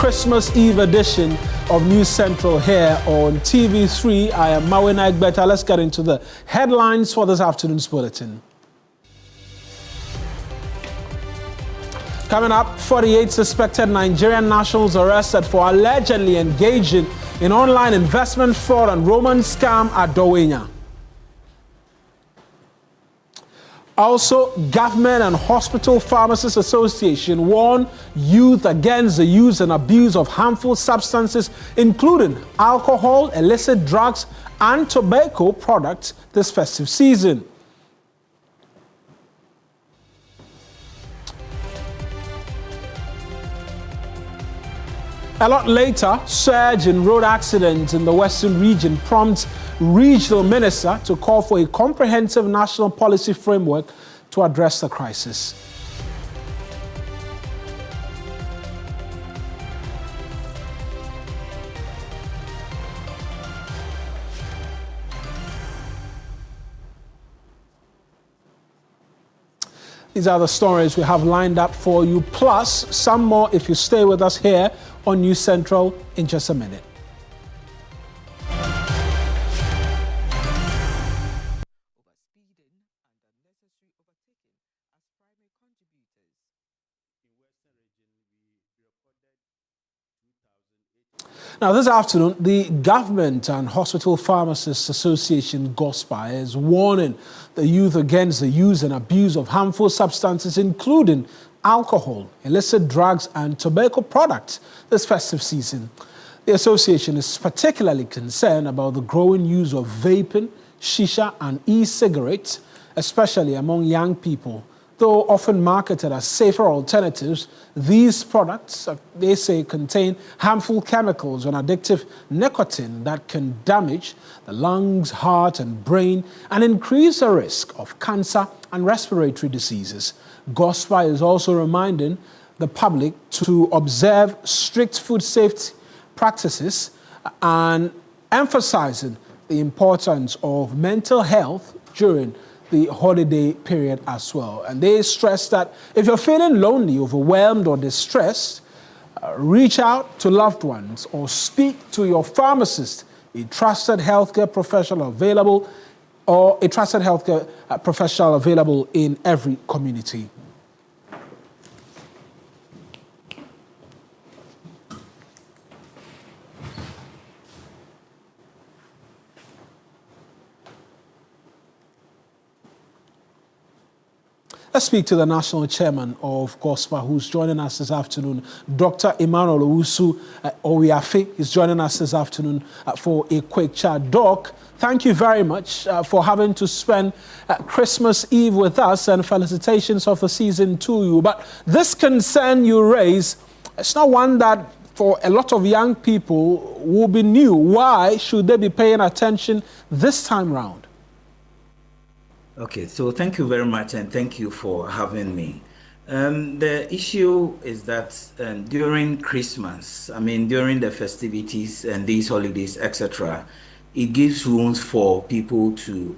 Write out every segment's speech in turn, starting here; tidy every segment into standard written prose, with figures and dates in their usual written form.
Christmas Eve edition of News Central here on TV3. I am Mawina Egbeta. Let's get into the headlines for this afternoon's bulletin. Coming up, 48 suspected Nigerian nationals arrested for allegedly engaging in online investment fraud and romance scam at Dowenya. Also, Government and Hospital Pharmacists Association warn youth against the use and abuse of harmful substances, including alcohol, illicit drugs, and tobacco products this festive season. A lot later, surge in road accidents in the Western region prompts Regional Minister to call for a comprehensive national policy framework to address the crisis. These are the stories we have lined up for you, plus some more if you stay with us here on News Central in just a minute. Now, this afternoon, the Government and Hospital Pharmacists Association, GOSPA, is warning the youth against the use and abuse of harmful substances, including alcohol, illicit drugs, and tobacco products this festive season. The association is particularly concerned about the growing use of vaping, shisha, and e-cigarettes, especially among young people. Though often marketed as safer alternatives, these products, they say, contain harmful chemicals and addictive nicotine that can damage the lungs, heart, and brain and increase the risk of cancer and respiratory diseases. GOSPA is also reminding the public to observe strict food safety practices and emphasizing the importance of mental health during the holiday period as well. And they stress that if you're feeling lonely, overwhelmed, or distressed, reach out to loved ones or speak to your pharmacist, a trusted healthcare professional available, in every community. Let's speak to the national chairman of GOSPA, who's joining us this afternoon, Dr. Emmanuel Owusu Owiafe. He's joining us this afternoon for a quick chat. Doc, thank you very much for having to spend Christmas Eve with us, and felicitations of the season to you. But this concern you raise, it's not one that for a lot of young people will be new. Why should they be paying attention this time round? Okay, so thank you very much, and thank you for having me. The issue is that during Christmas, during the festivities and these holidays, etc., it gives room for people to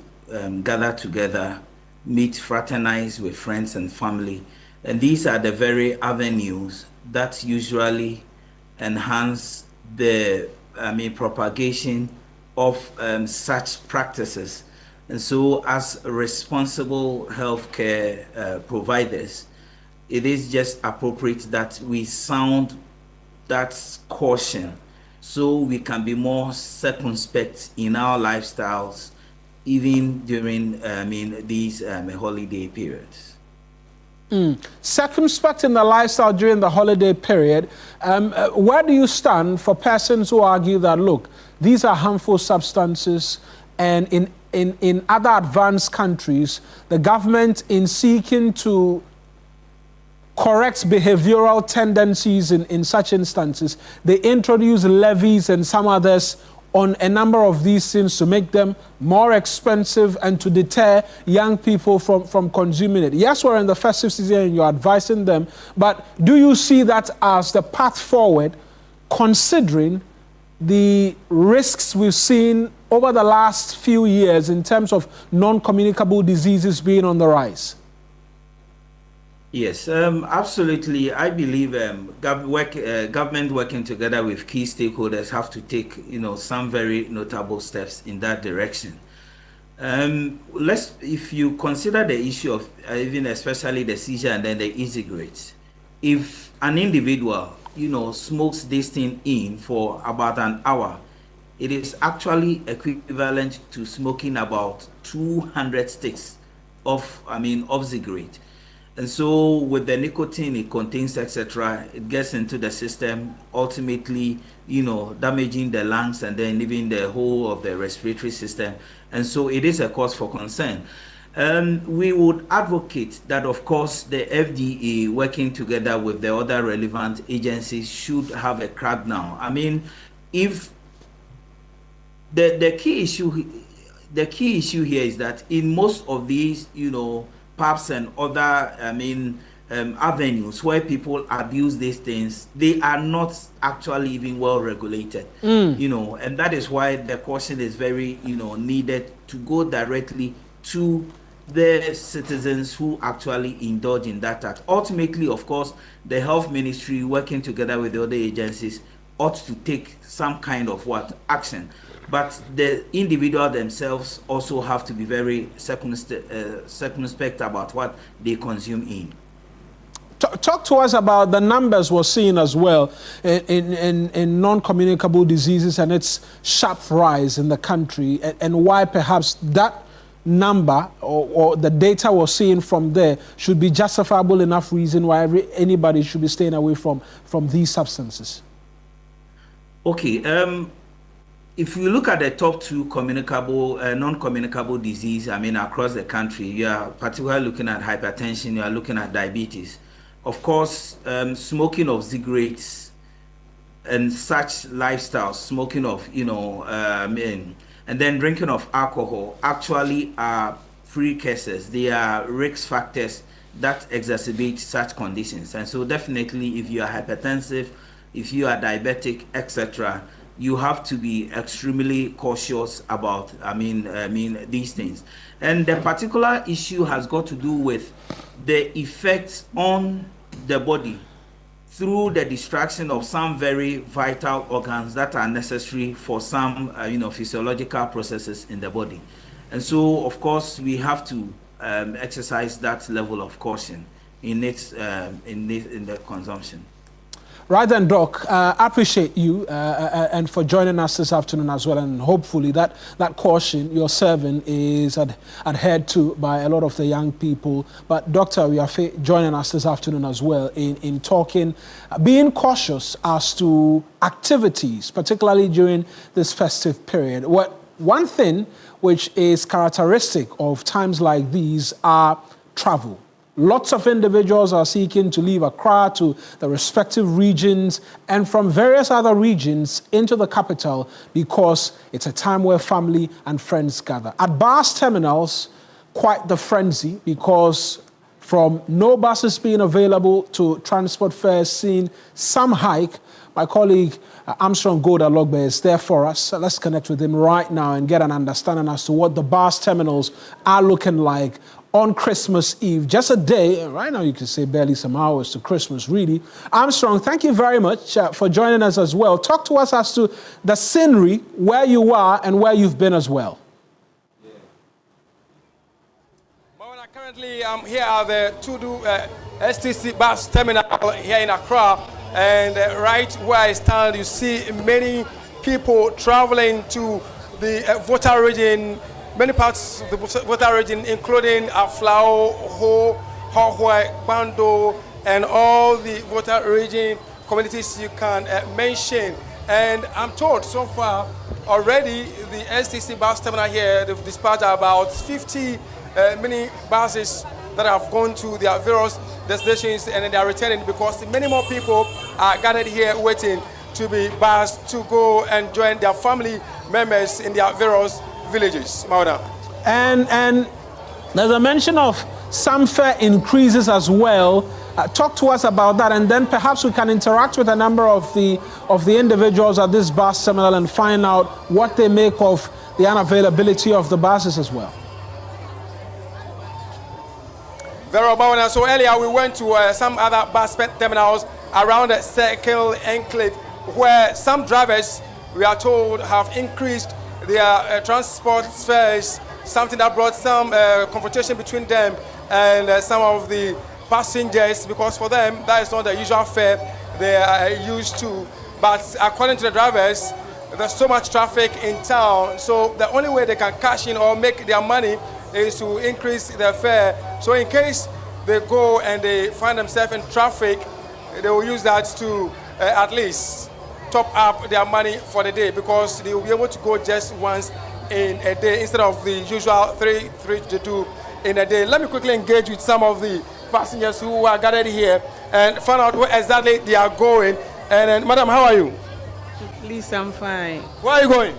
gather together, meet, fraternize with friends and family. And these are the very avenues that usually enhance the propagation of such practices. And so as responsible healthcare providers, it is just appropriate that we sound that caution so we can be more circumspect in our lifestyles, even during these holiday periods. Circumspect in the lifestyle during the holiday period. Where do you stand for persons who argue that, look, these are harmful substances, and in other advanced countries, the government, in seeking to correct behavioral tendencies in such instances, they introduce levies and some others on a number of these things to make them more expensive and to deter young people from consuming it. Yes, we're in the festive season and you're advising them, but do you see that as the path forward, considering the risks we've seen over the last few years in terms of non-communicable diseases being on the rise? Yes, absolutely. I believe government working together with key stakeholders have to take, some very notable steps in that direction. If you consider the issue of even especially the seizure and then the e-cigarettes, if an individual, smokes this thing in for about an hour, it is actually equivalent to smoking about 200 sticks of cigarette. And so with the nicotine it contains, etc., it gets into the system, ultimately, damaging the lungs and then even the whole of the respiratory system. And so it is a cause for concern. We would advocate that, of course, the FDA, working together with the other relevant agencies, should have a crackdown. I mean, if the key issue here is that in most of these, pubs and other, avenues where people abuse these things, they are not actually even well regulated, and that is why the caution is very, needed to go directly to the citizens who actually indulge in that act. Ultimately, of course, the health ministry working together with the other agencies ought to take some kind of action. But the individual themselves also have to be very circumspect about what they consume in. Talk to us about the numbers we're seeing as well in non-communicable diseases and its sharp rise in the country, and why perhaps that number or the data we're seeing from there should be justifiable enough reason why anybody should be staying away from these substances. Okay. If you look at the top two non-communicable disease, across the country, you are particularly looking at hypertension, you are looking at diabetes. Of course, smoking of cigarettes and such lifestyles, smoking of, and then drinking of alcohol actually are precursors. They are risk factors that exacerbate such conditions. And so definitely, if you are hypertensive, if you are diabetic, etc., you have to be extremely cautious about these things. And the particular issue has got to do with the effects on the body through the distraction of some very vital organs that are necessary for some physiological processes in the body. And so, of course, we have to exercise that level of caution in the consumption. Right then, Doc, I appreciate you and for joining us this afternoon as well, and hopefully that caution you're serving is adhered to by a lot of the young people. But Doctor, you are joining us this afternoon as well in talking, being cautious as to activities, particularly during this festive period. One thing which is characteristic of times like these are travel. Lots of individuals are seeking to leave Accra to the respective regions and from various other regions into the capital because it's a time where family and friends gather. At bus terminals, quite the frenzy because from no buses being available to transport fares seeing some hike. My colleague Armstrong Goda-Logbe is there for us. So let's connect with him right now and get an understanding as to what the bus terminals are looking like on Christmas Eve. Just a day, right now you can say barely some hours to Christmas, really. Armstrong, thank you very much for joining us as well. Talk to us as to the scenery, where you are and where you've been as well. Currently, I'm here at the Tudu STC bus terminal here in Accra, and right where I stand, you see many people traveling to the Volta region, many parts of the Volta region, including Aflao, Ho, Hohoi, Bando, and all the Volta region communities you can mention. And I'm told so far already the STC bus terminal here, they've dispatched about 50 mini buses that have gone to their various destinations, and they are returning because many more people are gathered here waiting to be bused to go and join their family members in their various villages. Mauda. And there's a mention of some fare increases as well. Talk to us about that, and then perhaps we can interact with a number of the individuals at this bus terminal and find out what they make of the unavailability of the buses as well. Very well. So earlier we went to some other bus terminals around the Circle Enclave, where some drivers, we are told, have increased their transport fares, something that brought some confrontation between them and some of the passengers, because for them that is not the usual fare they are used to. But according to the drivers, there's so much traffic in town, so the only way they can cash in or make their money is to increase their fare. So in case they go and they find themselves in traffic, they will use that to at least top up their money for the day, because they will be able to go just once in a day instead of the usual three to do in a day. Let me quickly engage with some of the passengers who are gathered here and find out where exactly they are going. And madam, how are you? Please, I'm fine. Where are you going?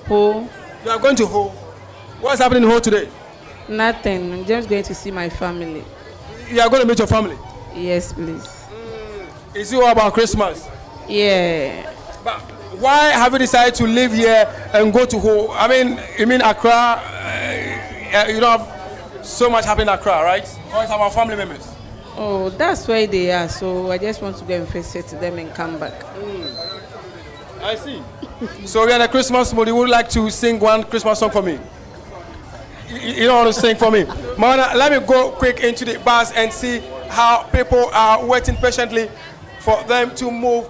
Ho? You are going to Ho. What's happening in Ho today? Nothing. I'm just going to see my family. You are going to meet your family? Yes, please. Is it all about Christmas? Yeah. But why have you decided to live here and go to Ho? I mean, you mean Accra? You don't have so much happening in Accra, right? Or it's about family members? Oh, that's where they are. So I just want to go and visit them and come back. I see. So we're in a Christmas mood. You would like to sing one Christmas song for me? You don't want to sing for me? Mana, let me go quick into the bus and see how people are waiting patiently for them to move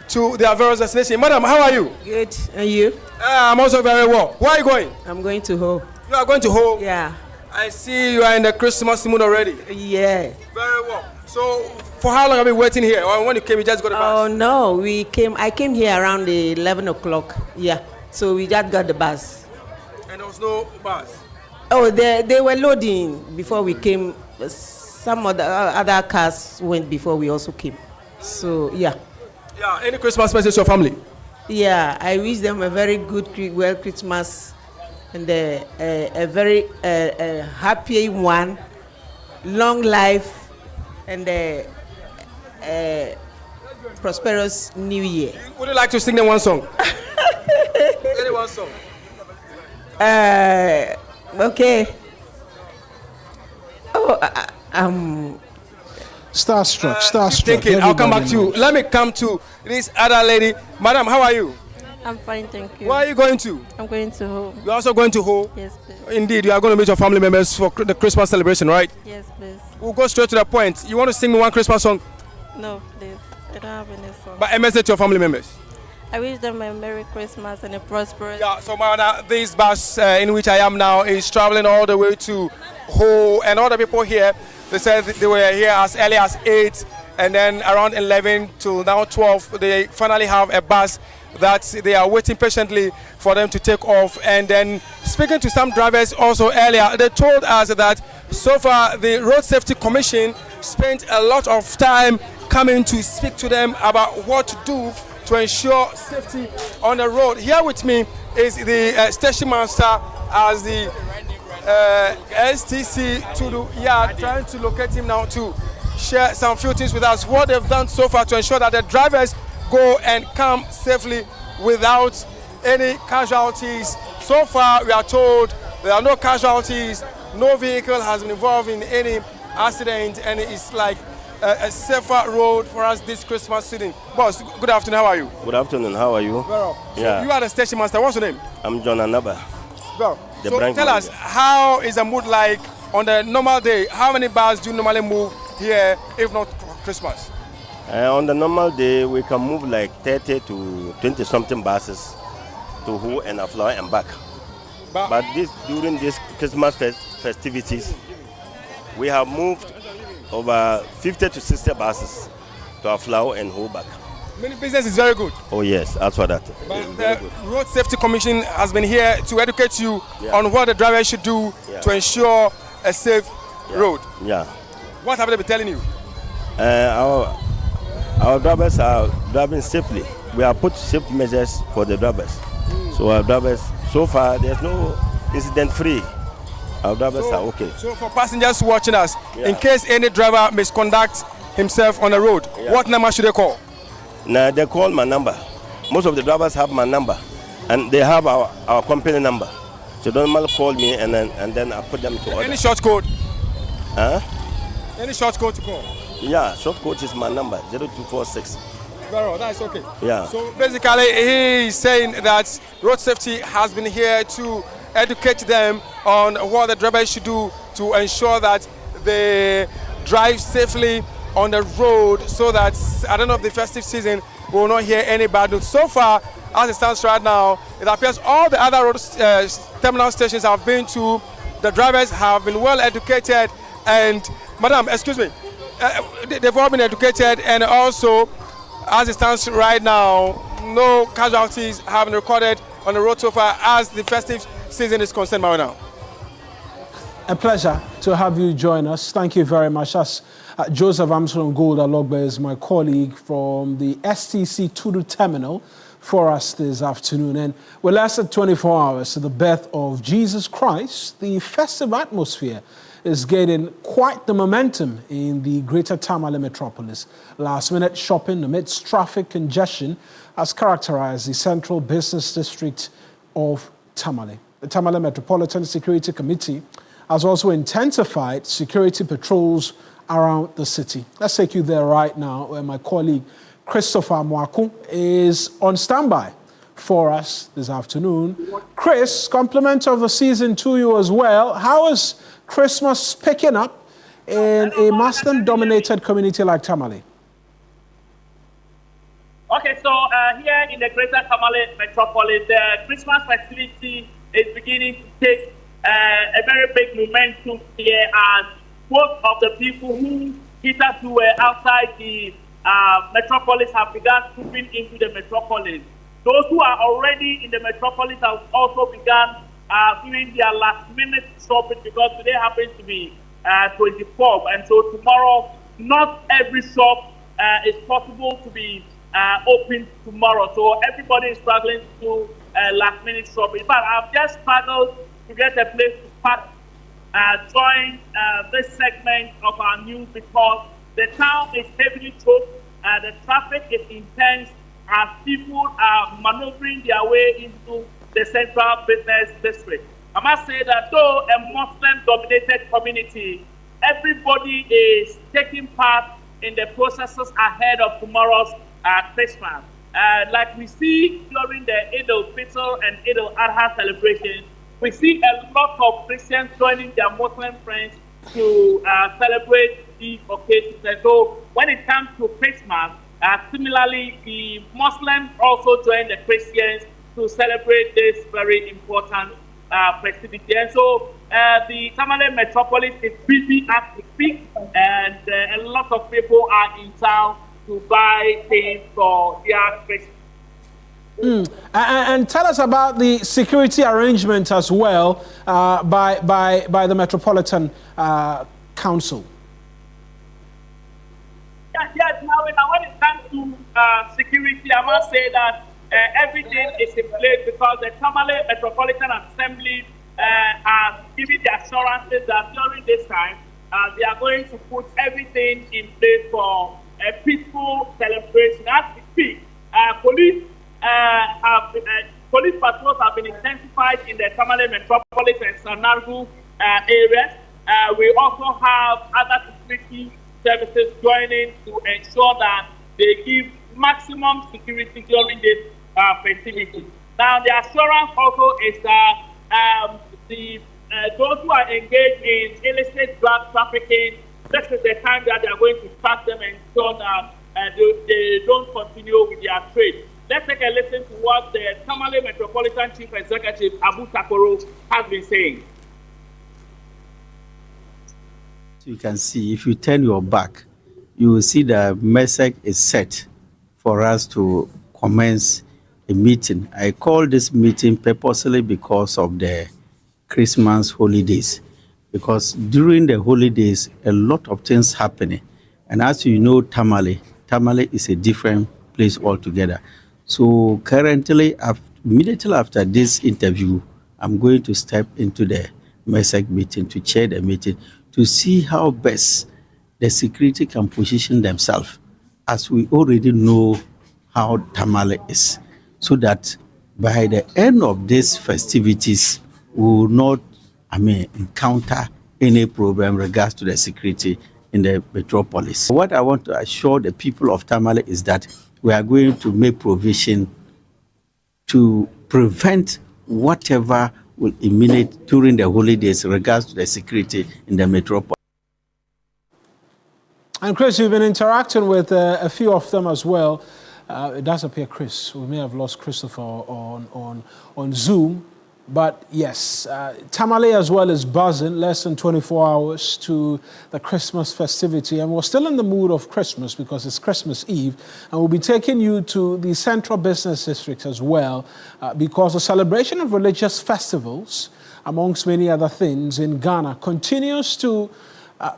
to their various destinations. Madam, how are you? Good. And you? I'm also very well. Where are you going? I'm going to Ho. You are going to Ho? Yeah. I see you are in the Christmas mood already. Yeah. Very well. So, for how long have you been waiting here? Or when you came, you just got the bus? Oh, no. I came here around 11 o'clock. Yeah. So we just got the bus. And there was no bus? Oh, they were loading before we came. Some of the other cars went before we also came. So, yeah. Yeah. Any Christmas message to your family? Yeah. I wish them a very good, well Christmas and a very happy one, long life, and a prosperous new year. Would you like to sing them one song? Any one song? Okay. Oh, Starstruck. Thinking, I'll come back to you. Let me come to this other lady. Madam, how are you? I'm fine, thank you. Where are you going to? I'm going to Ho. You're also going to Ho? Yes, please. Indeed, you are going to meet your family members for the Christmas celebration, right? Yes, please. We'll go straight to the point. You want to sing me one Christmas song? No, please. I don't have any song. But a message to your family members. I wish them a Merry Christmas and a prosperous. Yeah, so Mana, this bus in which I am now is traveling all the way to Ho, and all the people here, they said they were here as early as 8, and then around 11 till now 12, they finally have a bus that they are waiting patiently for them to take off. And then speaking to some drivers also earlier, they told us that so far the Road Safety Commission spent a lot of time coming to speak to them about what to do to ensure safety on the road. Here with me is the station master as the STC to do, trying to locate him now to share some few things with us, what they've done so far to ensure that the drivers go and come safely without any casualties. So far, we are told there are no casualties, no vehicle has been involved in any accident, and it's like a safer road for us this Christmas season. Boss, good afternoon, how are you? Good afternoon, how are you? Well, so Yeah. you are the station master, what's your name? I'm John Anaba. Well, The so branch tell us, manager. how is the mood like on the normal day? How many bars do you normally move here, if not Christmas? On the normal day, we can move like 30 to 20 something buses to Ho and Aflaw and back. But during this Christmas festivities, we have moved over 50 to 60 buses to Aflaw and Ho back. Many business is very good. Oh yes, as for that. But It's very the good. Road Safety Commission has been here to educate you Yeah. on what the driver should do to ensure a safe road. Yeah. What have they been telling you? Our drivers are driving safely. We have put safety measures for the drivers. So our drivers, so far, there's no incident free. Our drivers are okay. So for passengers watching us, Yeah. in case any driver misconducts himself on the road, Yeah. What number should they call? Now they call my number. Most of the drivers have my number, and they have our company number. So they normally call me, and then I put them to order. Any short code? Huh? Any short code to call? Yeah, short code is my number 0246. Very well, that's okay. Yeah. So basically, he is saying that road safety has been here to educate them on what the drivers should do to ensure that they drive safely on the road, so that at the end of the festive season we will not hear any bad news. So far, as it stands right now, it appears all the other road terminal stations I've been to, the drivers have been well educated, and madam, excuse me, they've all been educated, and also, as it stands right now, no casualties have been recorded on the road so far as the festive season is concerned by now. A pleasure to have you join us. Thank you very much. As Joseph Armstrong Gold Alogbe is my colleague from the STC Tudu Terminal for us this afternoon. And we're less than 24 hours to the birth of Jesus Christ. The festive atmosphere is gaining quite the momentum in the greater Tamale metropolis. Last-minute shopping amidst traffic congestion has characterized the central business district of Tamale. The Tamale Metropolitan Security Committee has also intensified security patrols around the city. Let's take you there right now, where my colleague Christopher Mwaku is on standby for us this afternoon. Chris, compliment of the season to you as well. How is Christmas picking up in a Muslim-dominated community like Tamale? Okay, so here in the greater Tamale metropolis, the Christmas festivity is beginning to take a very big momentum here, as most of the people who hitherto were outside the metropolis have begun moving into the metropolis. Those who are already in the metropolis have also begun doing their last-minute shopping, because today happens to be 24th, and so tomorrow, not every shop is possible to be open tomorrow. So everybody is struggling to do last-minute shopping. But I've just struggled to get a place to park, join this segment of our news, because the town is heavily choked. The traffic is intense as people are maneuvering their way into the central business district. I must say that though a Muslim-dominated community, everybody is taking part in the processes ahead of tomorrow's Christmas. Like we see during the Eid al-Fitr and Eid al-Adha celebration, we see a lot of Christians joining their Muslim friends to celebrate these occasions. And so when it comes to Christmas, similarly, the Muslims also join the Christians to celebrate this very important festivity. And so the Tamale metropolis is busy as we speak, and a lot of people are in town to buy things for their Christmas. And tell us about the security arrangement as well by the Metropolitan Council. Yes, now when it comes to security, I must say that everything is in place, because the Tamale Metropolitan Assembly are giving the assurances that during this time, they are going to put everything in place for a peaceful celebration. As we speak, police patrols have been intensified in the Tamale Metropolis and Sanargu areas. We also have other security services joining to ensure that they give maximum security during this festivity. Now, the assurance also is that those who are engaged in illicit drug trafficking, this is the time that they are going to start them and ensure that they don't continue with their trade. Let's take a listen to what the Tamale Metropolitan Chief Executive Abu Takoro has been saying. You can see, if you turn your back, you will see the message is set for us to commence a meeting. I call this meeting purposely because of the Christmas holidays, because during the holidays, a lot of things happening. And as you know, Tamale is a different place altogether. So currently, immediately after this interview, I'm going to step into the message meeting to chair the meeting to see how best the security can position themselves, as we already know how Tamale is, so that by the end of these festivities, we will not, encounter any problem in regards to the security in the metropolis. What I want to assure the people of Tamale is that we are going to make provision to prevent whatever will emanate during the holidays in regards to the security in the metropolis. And Chris, you've been interacting with a few of them as well. It does appear, Chris, we may have lost Christopher on Zoom. But yes, Tamale as well is buzzing, less than 24 hours to the Christmas festivity. And we're still in the mood of Christmas because it's Christmas Eve. And we'll be taking you to the central business district as well because the celebration of religious festivals, amongst many other things, in Ghana continues to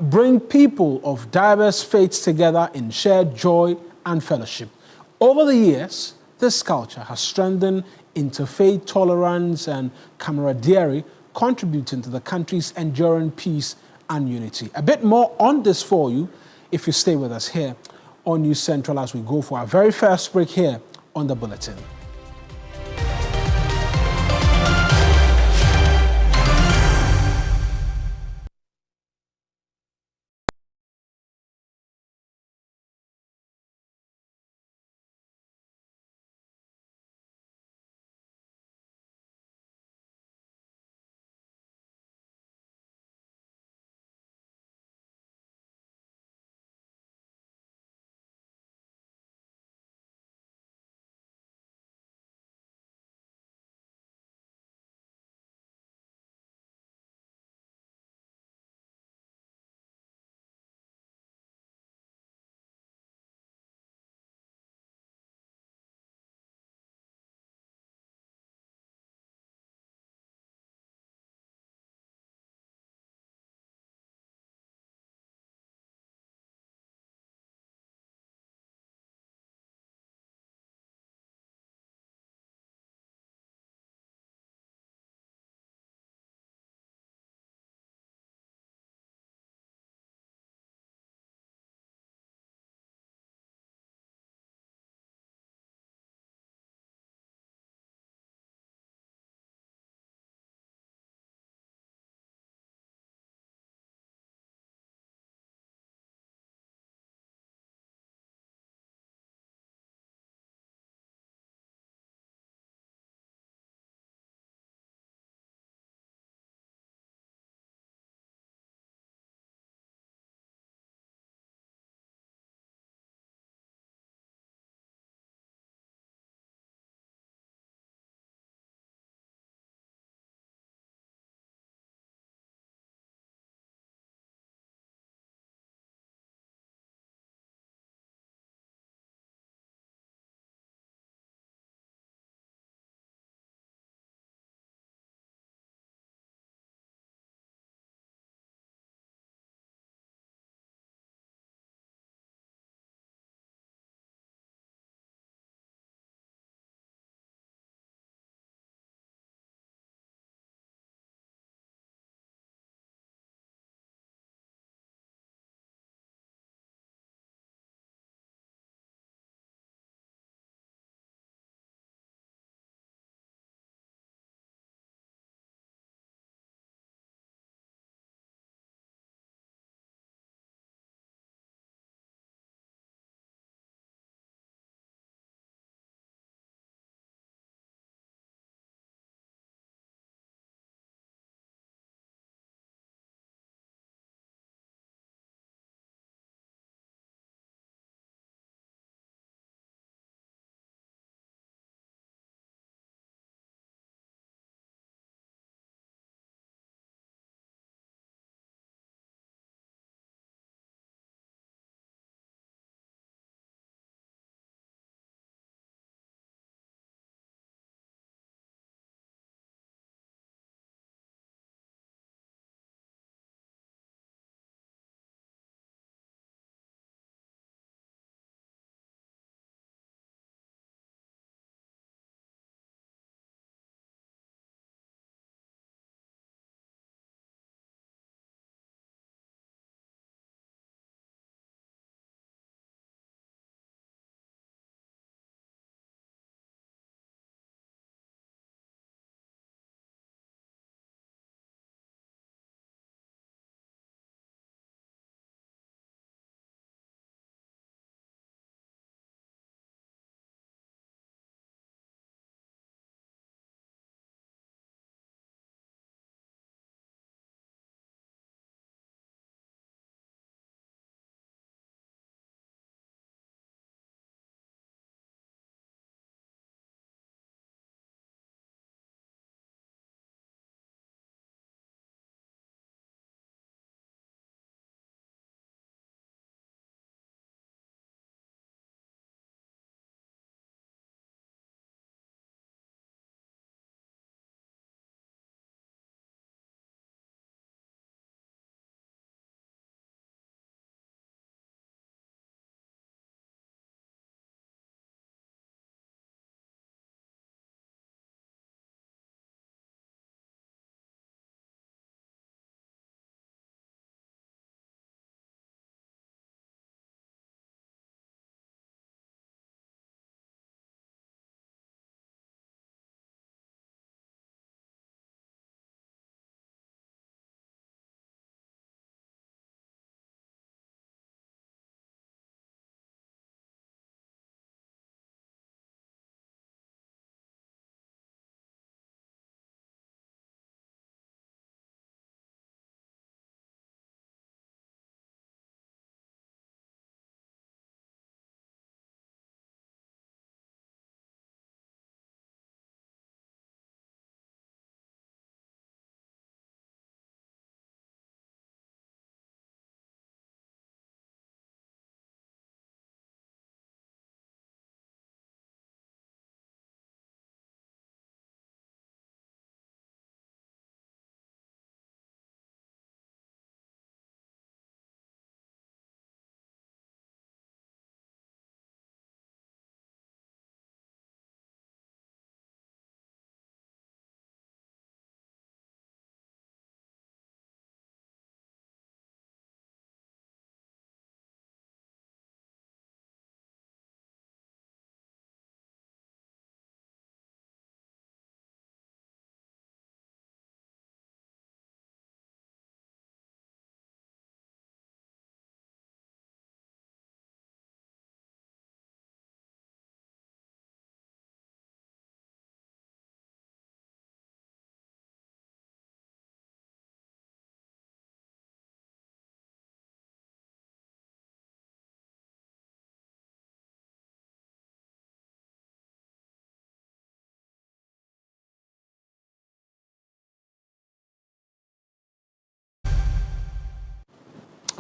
bring people of diverse faiths together in shared joy and fellowship. Over the years, this culture has strengthened interfaith tolerance and camaraderie, contributing to the country's enduring peace and unity. A bit more on this for you if you stay with us here on News Central as we go for our very first break here on the Bulletin.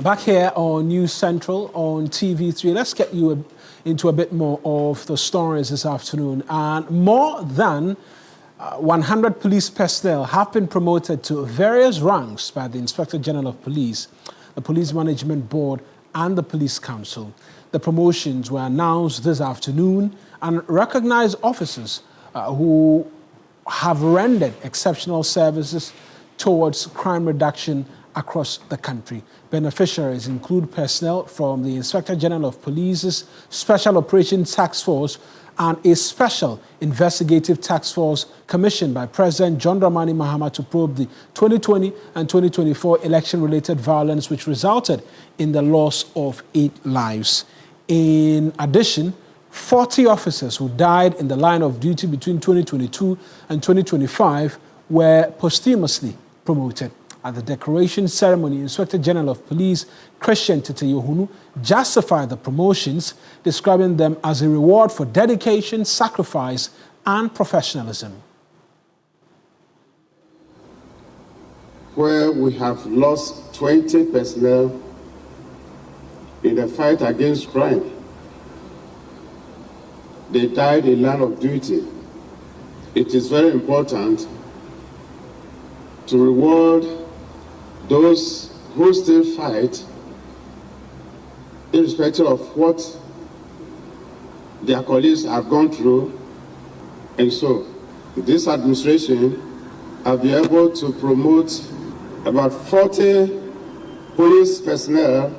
Back here on News Central on TV3, let's get you into a bit more of the stories this afternoon. And more than 100 police personnel have been promoted to various ranks by the Inspector General of Police, the Police Management Board, and the Police Council. The promotions were announced this afternoon and recognize officers who have rendered exceptional services towards crime reduction across the country. Beneficiaries include personnel from the Inspector General of Police's Special Operations Task Force and a special investigative task force commissioned by President John Dramani Mahama to probe the 2020 and 2024 election-related violence, which resulted in the loss of 8 lives. In addition, 40 officers who died in the line of duty between 2022 and 2025 were posthumously promoted. At the decoration ceremony, Inspector General of Police Christian Tete Yohunu justified the promotions, describing them as a reward for dedication, sacrifice, and professionalism. Where we have lost 20 personnel in the fight against crime, they died in line of duty. It is very important to reward those who still fight, irrespective of what their colleagues have gone through. And so, this administration has been able to promote about 40 police personnel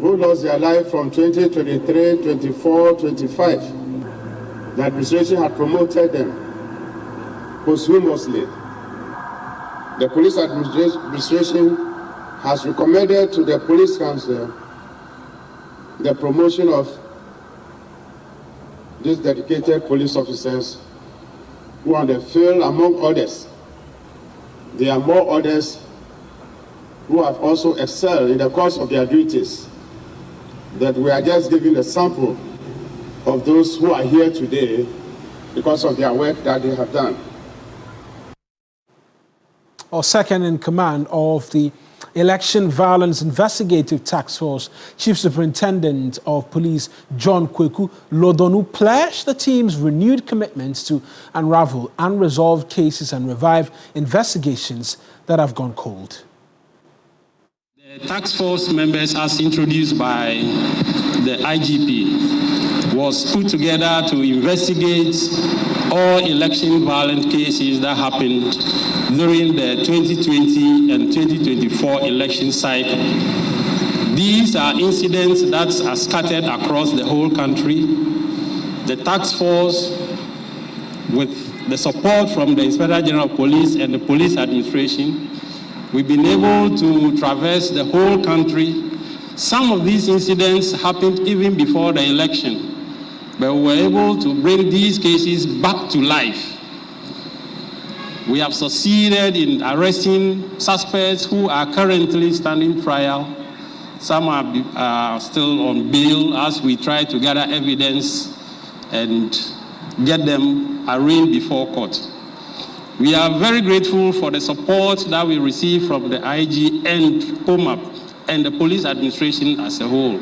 who lost their life from 2023, 24, 25. The administration had promoted them posthumously. The police administration has recommended to the Police Council the promotion of these dedicated police officers who are on the field, among others. There are more others who have also excelled in the course of their duties, that we are just giving a sample of those who are here today because of their work that they have done. Or second in command of the Election Violence Investigative Task Force, Chief Superintendent of Police John Kweku Lodonu pledged the team's renewed commitments to unravel unresolved cases and revive investigations that have gone cold. The task force members, as introduced by the IGP, was put together to investigate all election violent cases that happened during the 2020 and 2024 election cycle. These are incidents that are scattered across the whole country. The task force, with the support from the Inspector General of Police and the Police Administration, we've been able to traverse the whole country. Some of these incidents happened even before the election, but we were able to bring these cases back to life. We have succeeded in arresting suspects who are currently standing trial. Some are still on bail as we try to gather evidence and get them arraigned before court. We are very grateful for the support that we receive from the IG and POMAP and the police administration as a whole.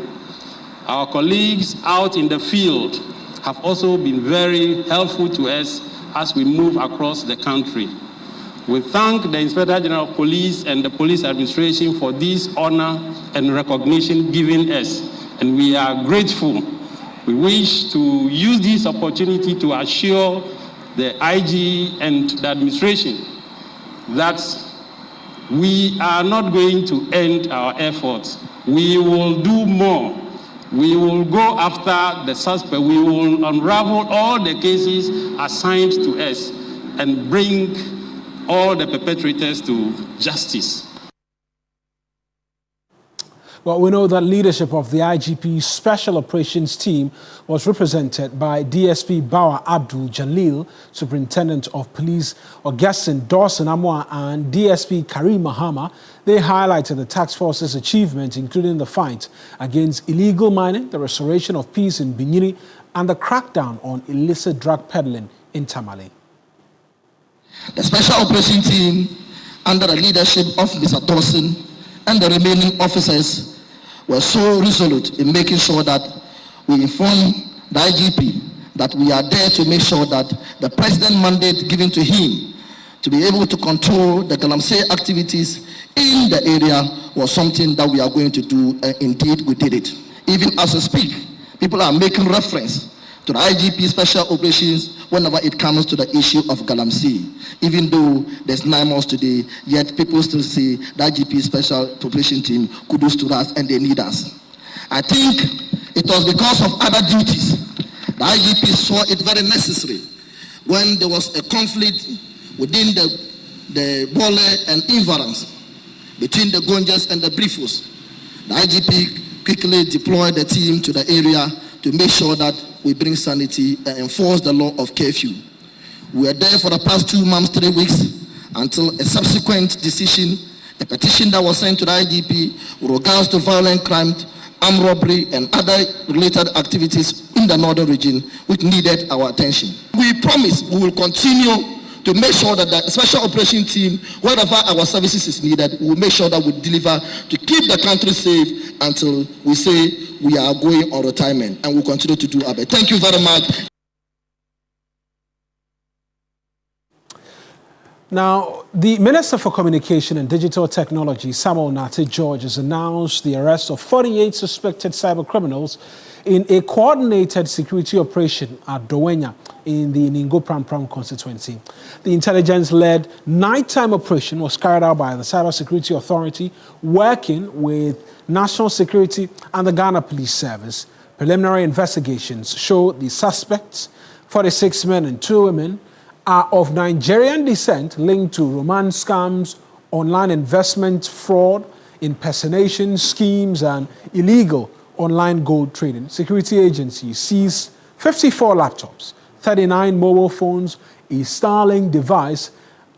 Our colleagues out in the field have also been very helpful to us as we move across the country. We thank the Inspector General of Police and the Police Administration for this honor and recognition given us, and we are grateful. We wish to use this opportunity to assure the IG and the administration that we are not going to end our efforts. We will do more. We will go after the suspect. We will unravel all the cases assigned to us and bring all the perpetrators to justice. Well, we know that leadership of the IGP Special Operations Team was represented by DSP Bawa Abdul Jalil, Superintendent of Police Augustine Dawson Amwa, and DSP Karim Mahama. They highlighted the task force's achievements, including the fight against illegal mining, the restoration of peace in Binyini, and the crackdown on illicit drug peddling in Tamale. The Special Operations Team, under the leadership of Mr. Dawson and the remaining officers were so resolute in making sure that we inform the IGP that we are there to make sure that the president mandate given to him to be able to control the Galamsey activities in the area was something that we are going to do, and indeed we did it. Even as we speak, people are making reference to the IGP special operations whenever it comes to the issue of Galamsey. Even though there's 9 months today, yet people still say the IGP special operation team kudos to us and they need us. I think it was because of other duties. The IGP saw it very necessary when there was a conflict within the Bole and environs between the Gonjas and the Brifos. The IGP quickly deployed the team to the area to make sure that we bring sanity and enforce the law of curfew. We were there for the past 2 months, 3 weeks, until a subsequent decision, a petition that was sent to the IGP with regards to violent crime, armed robbery, and other related activities in the northern region, which needed our attention. We promise we will continue to make sure that the special operation team, wherever our services is needed, we will make sure that we deliver to keep the country safe until we say we are going on retirement, and we'll continue to do our best. Thank you very much. Now, the Minister for Communication and Digital Technology, Samuel Nate George, has announced the arrest of 48 suspected cyber criminals in a coordinated security operation at Dowenya in the Ningo Pram constituency. The intelligence-led nighttime operation was carried out by the Cybersecurity Authority, working with National Security and the Ghana Police Service. Preliminary investigations show the suspects, 46 men and 2 women, are of Nigerian descent linked to romance scams, online investment fraud, impersonation schemes, and illegal online gold trading. Security agencies seized 54 laptops, 39 mobile phones, a Starlink device,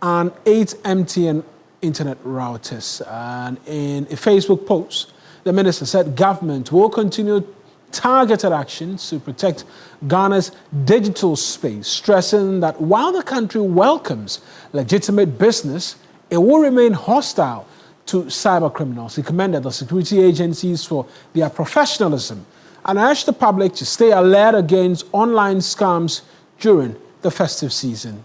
and 8 MTN internet routers. And in a Facebook post, the minister said government will continue targeted actions to protect Ghana's digital space, stressing that while the country welcomes legitimate business, it will remain hostile to cyber criminals. He commended the security agencies for their professionalism and urged the public to stay alert against online scams during the festive season.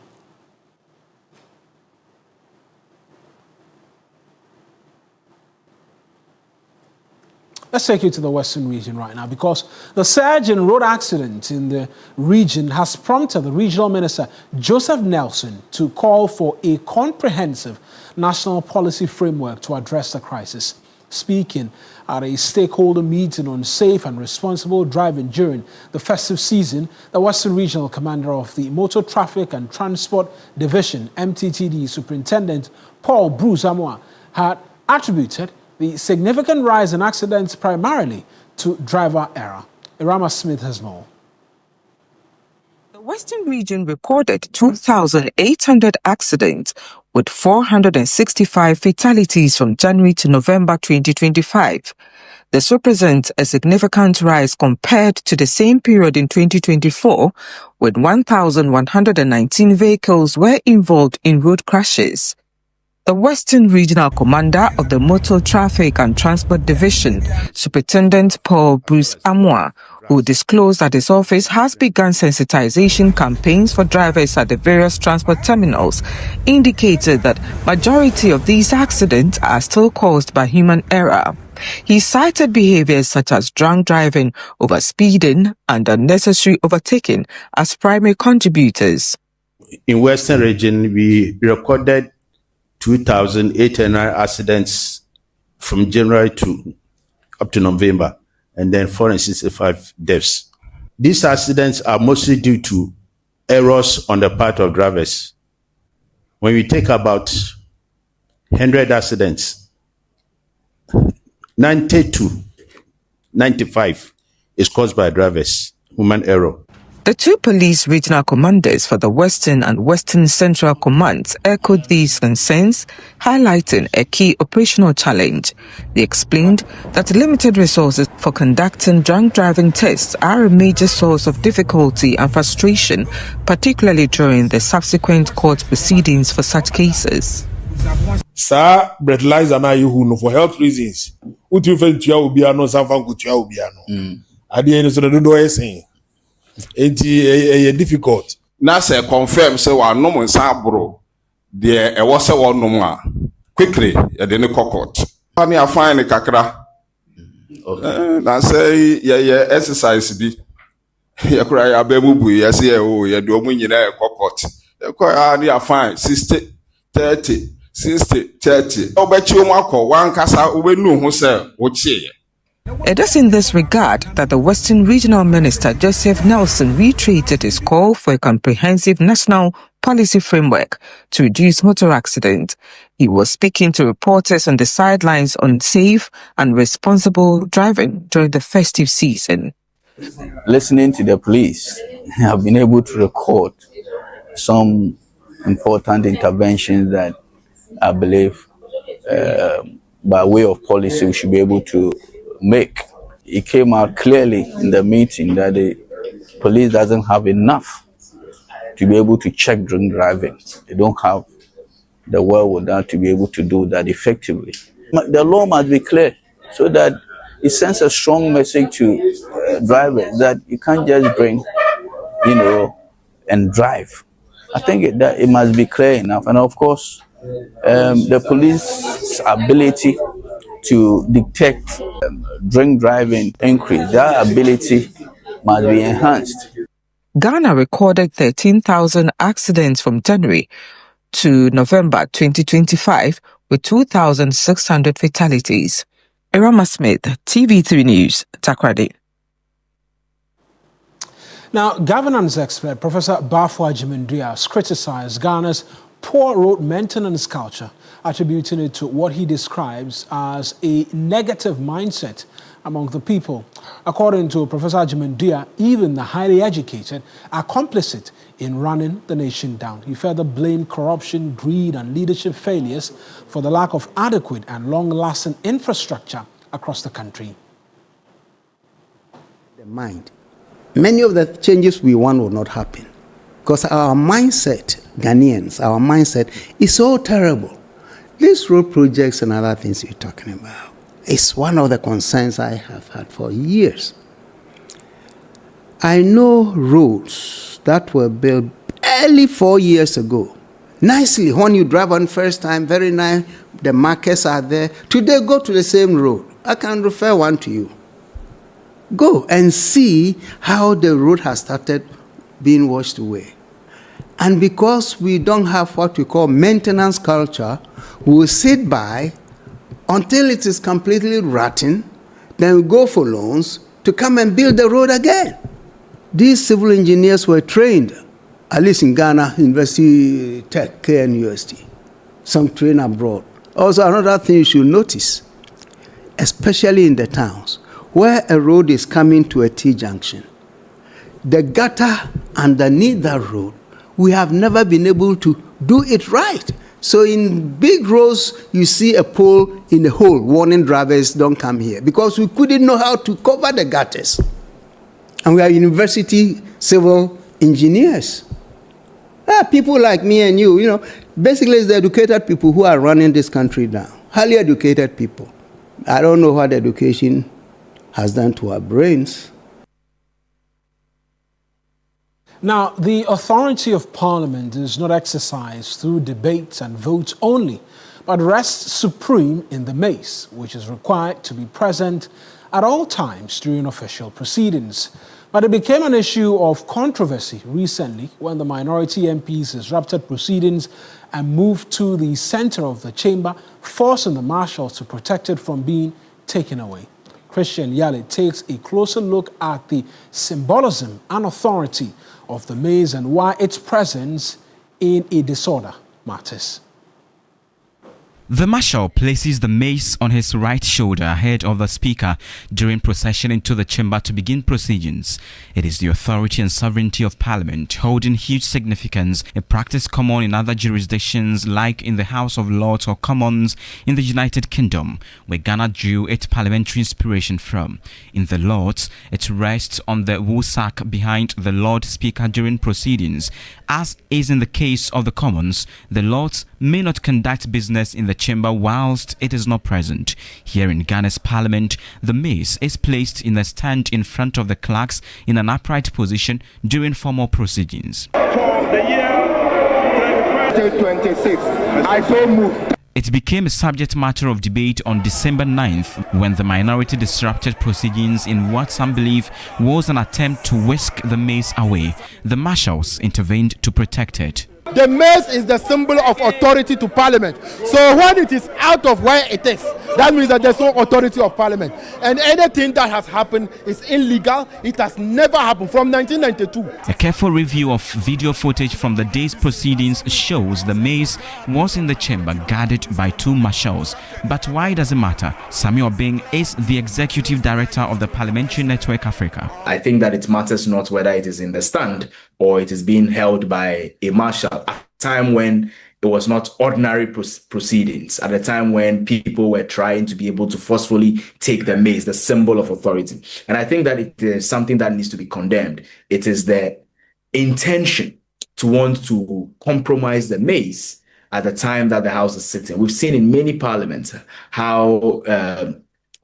Let's take you to the Western region right now, because the surge in road accidents in the region has prompted the regional minister, Joseph Nelson, to call for a comprehensive national policy framework to address the crisis. Speaking at a stakeholder meeting on safe and responsible driving during the festive season, the Western Regional Commander of the Motor Traffic and Transport Division, MTTD Superintendent Paul Bruce Amwa, had attributed the significant rise in accidents primarily to driver error. Irama Smith has more. The Western region recorded 2,800 accidents with 465 fatalities from January to November 2025. This represents a significant rise compared to the same period in 2024, when 1,119 vehicles were involved in road crashes. The Western Regional Commander of the Motor Traffic and Transport Division, Superintendent Paul Bruce Amwa, who disclosed that his office has begun sensitization campaigns for drivers at the various transport terminals, indicated that majority of these accidents are still caused by human error. He cited behaviors such as drunk driving, overspeeding, and unnecessary overtaking as primary contributors. In Western Region, we recorded 2,800 accidents from January up to November, and then 465 deaths. These accidents are mostly due to errors on the part of drivers. When we take about 100 accidents, 90 to 95 is caused by drivers, human error. The two police regional commanders for the Western and Western Central Commands echoed these concerns, highlighting a key operational challenge. They explained that limited resources for conducting drunk driving tests are a major source of difficulty and frustration, particularly during the subsequent court proceedings for such cases. Sir, breathalyzer na you who know for health reasons. What you feel to you be no something good to you be no. At the end so the do saying. It's difficult. Na say confirm say wa no nsa abro de e wo se wo no a quickly e de ne court. Pani afan ne kakra. Na say ye exercise bi. Ye kura ya ba mu bu ye say o ye do mu nyina e court. E ko ya dey afan 60 30 60 30. Obechi omo akọ wan kasa obenu hu say wo chie. It is in this regard that the Western Regional Minister Joseph Nelson reiterated his call for a comprehensive national policy framework to reduce motor accidents. He was speaking to reporters on the sidelines on safe and responsible driving during the festive season. Listening to the police, I have been able to record some important interventions that I believe by way of policy we should be able to make. It came out clearly in the meeting that the police doesn't have enough to be able to check drink driving. They don't have the wherewithal to be able to do that effectively. The law must be clear so that it sends a strong message to drivers that you can't just bring, and drive. I think that it must be clear enough. And of course, the police's ability to detect drink driving increase, that ability must be enhanced. Ghana recorded 13,000 accidents from January to November 2025 with 2,600 fatalities. Irama Smith, TV3 News, Takrady. Now, governance expert Professor Bafo Ajimendria has criticized Ghana's poor road maintenance culture, attributing it to what he describes as a negative mindset among the people. According to Professor Ajimendria, even the highly educated are complicit in running the nation down. He further blamed corruption, greed, and leadership failures for the lack of adequate and long-lasting infrastructure across the country. The mind. Many of the changes we want will not happen because our mindset, Ghanaians, our mindset is so terrible. These road projects and other things you're talking about is one of the concerns I have had for years. I know roads that were built barely 4 years ago. Nicely, when you drive on first time, very nice, the markers are there. Today, go to the same road. I can refer one to you. Go and see how the road has started being washed away. And because we don't have what we call maintenance culture, we will sit by until it is completely rotten, then we go for loans to come and build the road again. These civil engineers were trained, at least in Ghana, University Tech, KNUST. Some train abroad. Also, another thing you should notice, especially in the towns, where a road is coming to a T-junction, the gutter underneath that road, we have never been able to do it right. So in big roads, you see a pole in a hole warning drivers don't come here because we couldn't know how to cover the gutters. And we are university civil engineers. People like me and you, basically it's the educated people who are running this country down. Highly educated people. I don't know what education has done to our brains. Now, the authority of Parliament is not exercised through debates and votes only, but rests supreme in the mace, which is required to be present at all times during official proceedings. But it became an issue of controversy recently when the minority MPs disrupted proceedings and moved to the center of the chamber, forcing the marshals to protect it from being taken away. Christian Yale takes a closer look at the symbolism and authority of the maze and why its presence in a disorder matters. The marshal places the mace on his right shoulder ahead of the speaker during procession into the chamber to begin proceedings. It is the authority and sovereignty of Parliament, holding huge significance, a practice common in other jurisdictions like in the House of Lords or Commons in the United Kingdom, where Ghana drew its parliamentary inspiration from. In the Lords, it rests on the woolsack behind the Lord Speaker during proceedings. As is in the case of the Commons, the Lords may not conduct business in the chamber whilst it is not present. Here in Ghana's parliament, the mace is placed in a stand in front of the clerks in an upright position during formal proceedings. For the year 2026, I so move. It became a subject matter of debate on December 9th when the minority disrupted proceedings in what some believe was an attempt to whisk the mace away. The marshals intervened to protect it. The mace is the symbol of authority to Parliament. So when it is out of where it is, that means that there's no authority of Parliament. And anything that has happened is illegal. It has never happened from 1992. A careful review of video footage from the day's proceedings shows the mace was in the chamber guarded by two marshals. But why does it matter? Samuel Bing is the executive director of the Parliamentary Network Africa. I think that it matters not whether it is in the stand or it is being held by a marshal at a time when it was not ordinary proceedings, at a time when people were trying to be able to forcefully take the mace, the symbol of authority. And I think that it is something that needs to be condemned. It is the intention to want to compromise the mace at the time that the House is sitting. We've seen in many parliaments how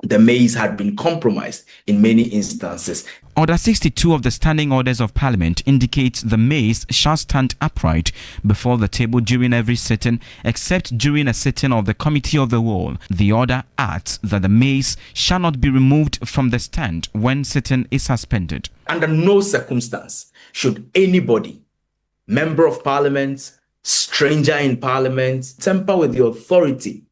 the mace had been compromised in many instances. Order 62 of the Standing Orders of Parliament indicates the mace shall stand upright before the table during every sitting except during a sitting of the Committee of the Whole. The order adds that the mace shall not be removed from the stand when sitting is suspended. Under no circumstance should anybody, member of Parliament, stranger in Parliament, tamper with the authority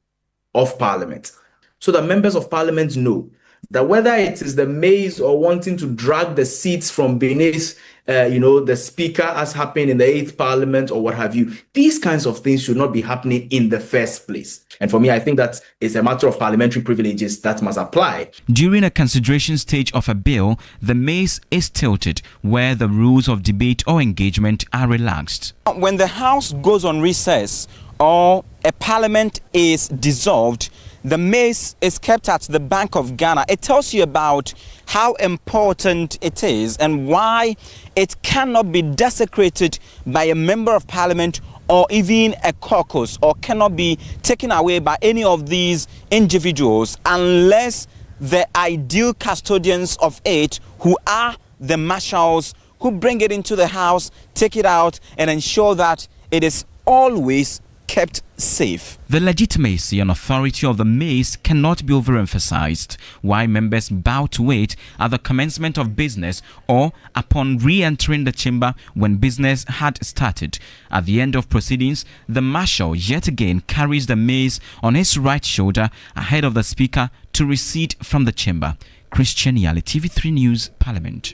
of Parliament. So that members of Parliament know that whether it is the mace or wanting to drag the seats from beneath, the speaker, as happened in the 8th Parliament or what have you, these kinds of things should not be happening in the first place. And for me, I think that it's a matter of parliamentary privileges that must apply. During a consideration stage of a bill, the mace is tilted where the rules of debate or engagement are relaxed. When the House goes on recess or a parliament is dissolved, the mace is kept at the Bank of Ghana. It tells you about how important it is and why it cannot be desecrated by a member of Parliament or even a caucus, or cannot be taken away by any of these individuals unless the ideal custodians of it, who are the marshals, who bring it into the house, take it out and ensure that it is always kept safe. The legitimacy and authority of the mace cannot be overemphasized. Why members bow to it at the commencement of business or upon re-entering the chamber when business had started. At the end of proceedings, the marshal yet again carries the mace on his right shoulder ahead of the speaker to recede from the chamber. Christian Yali, TV3 News, Parliament.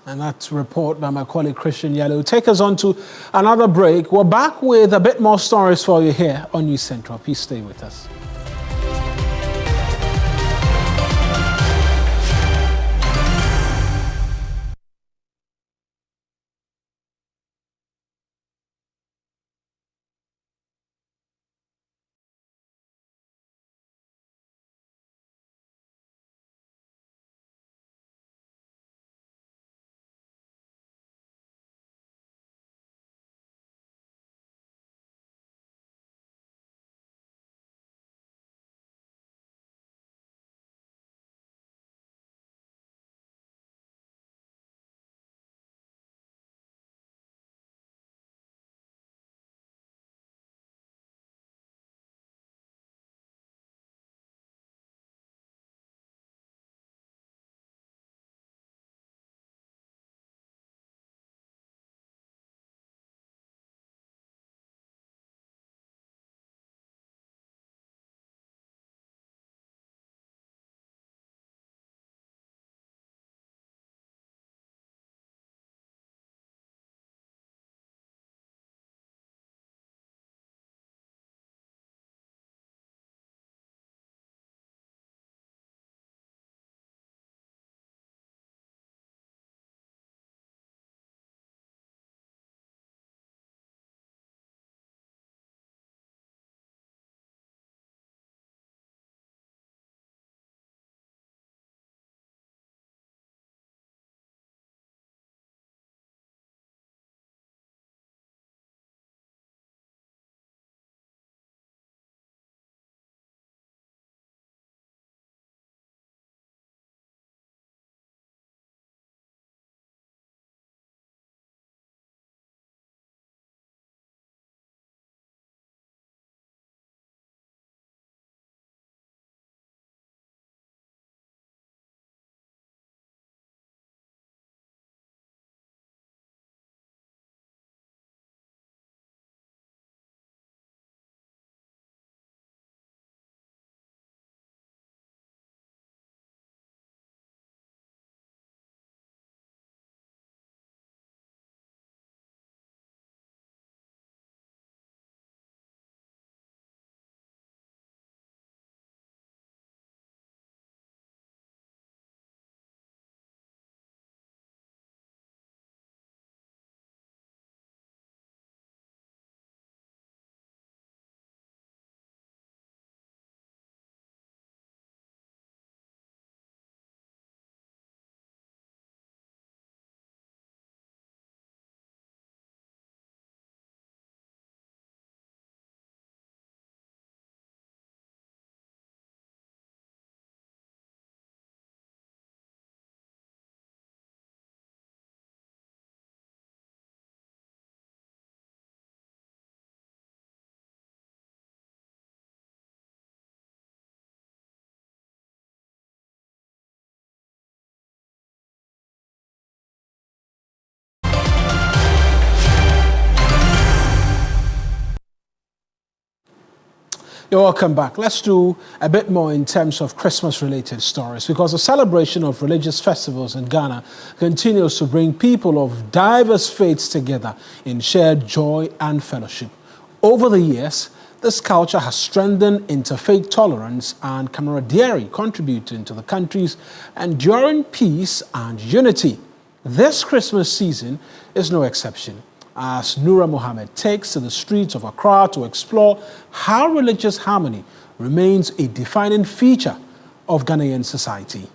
And that report by my colleague Christian Yellow take us on to another break. We're back with a bit more stories for you here on News Central. Please stay with us. You're welcome back. Let's do a bit more in terms of Christmas-related stories, because the celebration of religious festivals in Ghana continues to bring people of diverse faiths together in shared joy and fellowship. Over the years, this culture has strengthened interfaith tolerance and camaraderie, contributing to the country's enduring peace and unity. This Christmas season is no exception, as Noura Mohammed takes to the streets of Accra to explore how religious harmony remains a defining feature of Ghanaian society.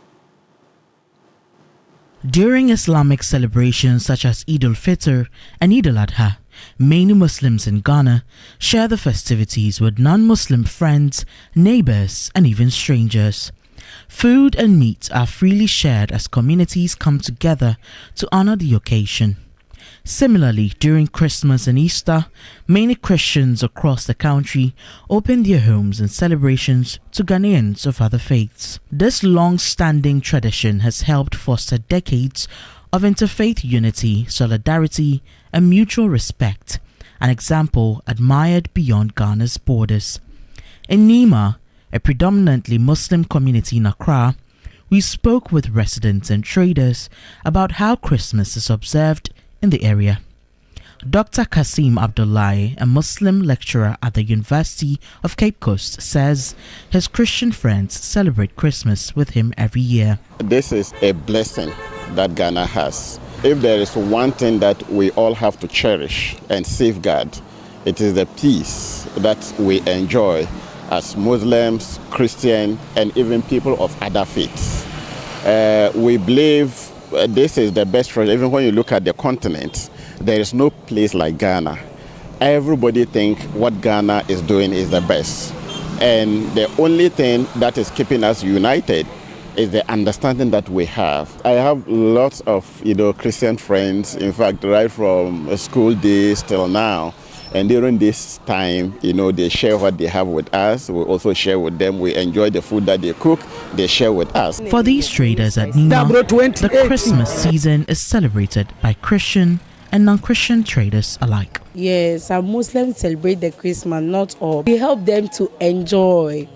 During Islamic celebrations such as Eid al-Fitr and Eid al-Adha, many Muslims in Ghana share the festivities with non-Muslim friends, neighbors, and even strangers. Food and meat are freely shared as communities come together to honor the occasion. Similarly, during Christmas and Easter, many Christians across the country open their homes in celebrations to Ghanaians of other faiths. This long-standing tradition has helped foster decades of interfaith unity, solidarity, and mutual respect, an example admired beyond Ghana's borders. In Nima, a predominantly Muslim community in Accra, we spoke with residents and traders about how Christmas is observed in the area. Dr. Kasim Abdullahi, a Muslim lecturer at the University of Cape Coast, says his Christian friends celebrate Christmas with him every year. This is a blessing that Ghana has. If there is one thing that we all have to cherish and safeguard, it is the peace that we enjoy as Muslims, Christians, and even people of other faiths. We believe this is the best treasure. Even when you look at the continent, there is no place like Ghana. Everybody thinks what Ghana is doing is the best. And the only thing that is keeping us united is the understanding that we have. I have lots of Christian friends, in fact, right from school days till now. And during this time, they share what they have with us. We also share with them. We enjoy the food that they cook. They share with us. For these traders at Nima, the Christmas season is celebrated by Christian and non-Christian traders alike. Yes, some Muslims celebrate the Christmas, not all. We help them to enjoy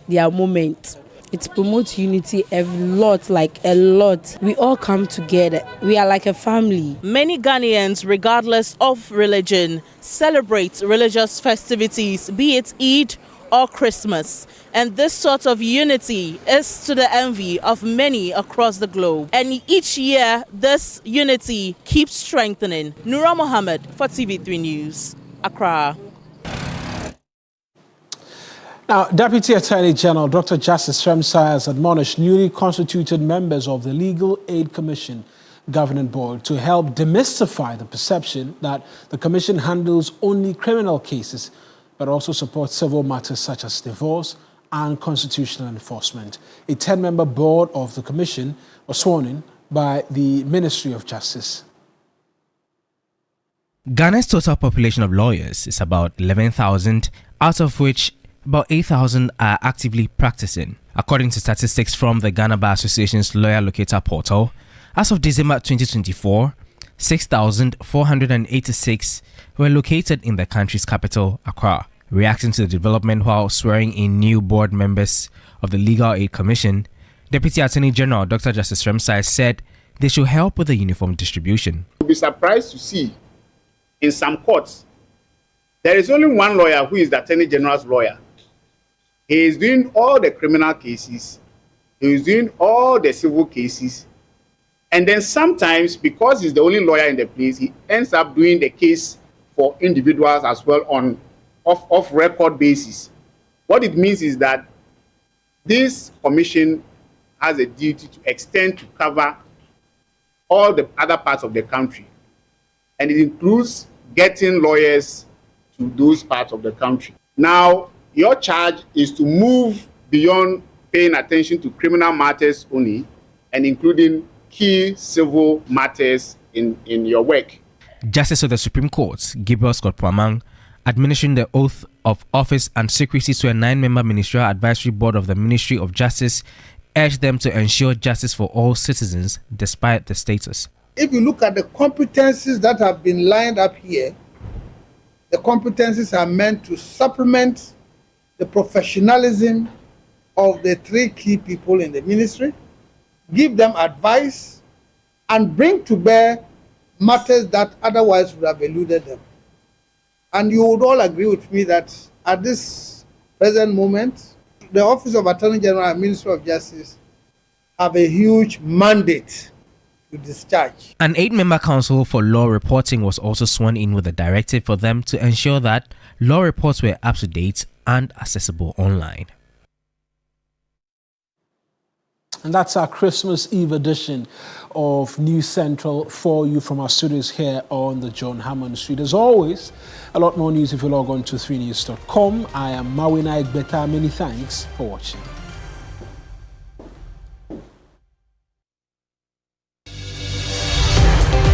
their moment. It promotes unity a lot. We all come together. We are like a family. Many Ghanaians, regardless of religion, celebrate religious festivities, be it Eid or Christmas. And this sort of unity is to the envy of many across the globe. And each year, this unity keeps strengthening. Noura Mohammed for TV3 News, Accra. Now, Deputy Attorney General Dr. Justice Shremsai has admonished newly constituted members of the Legal Aid Commission Governing Board to help demystify the perception that the Commission handles only criminal cases, but also supports civil matters such as divorce and constitutional enforcement. A 10-member board of the Commission was sworn in by the Ministry of Justice. Ghana's total population of lawyers is about 11,000, out of which about 8,000 are actively practicing. According to statistics from the Ghana Bar Association's Lawyer Locator portal, as of December 2024, 6,486 were located in the country's capital, Accra. Reacting to the development while swearing in new board members of the Legal Aid Commission, Deputy Attorney General Dr. Justice Shremsai said they should help with the uniform distribution. You'll be surprised to see in some courts, there is only one lawyer who is the Attorney General's lawyer. He is doing all the criminal cases. He is doing all the civil cases. And then sometimes, because he's the only lawyer in the place, he ends up doing the case for individuals as well on off-record basis. What it means is that this commission has a duty to extend to cover all the other parts of the country. And it includes getting lawyers to those parts of the country. Now, your charge is to move beyond paying attention to criminal matters only and including key civil matters in your work. Justice of the Supreme Court, Gabriel Scott Pwamang, administering the oath of office and secrecy to a 9-member ministerial advisory board of the Ministry of Justice, urged them to ensure justice for all citizens despite the status. If you look at the competencies that have been lined up here, the competencies are meant to supplement the professionalism of the three key people in the ministry, give them advice, and bring to bear matters that otherwise would have eluded them. And you would all agree with me that at this present moment, the Office of Attorney General and Ministry of Justice have a huge mandate to discharge. An 8-member council for law reporting was also sworn in with a directive for them to ensure that law reports were up to date and accessible online. And that's our Christmas Eve edition of News Central for you from our studios here on the John Hammond Street. As always, a lot more news if you log on to 3news.com. I am Mawina Egbeta. Many thanks for watching.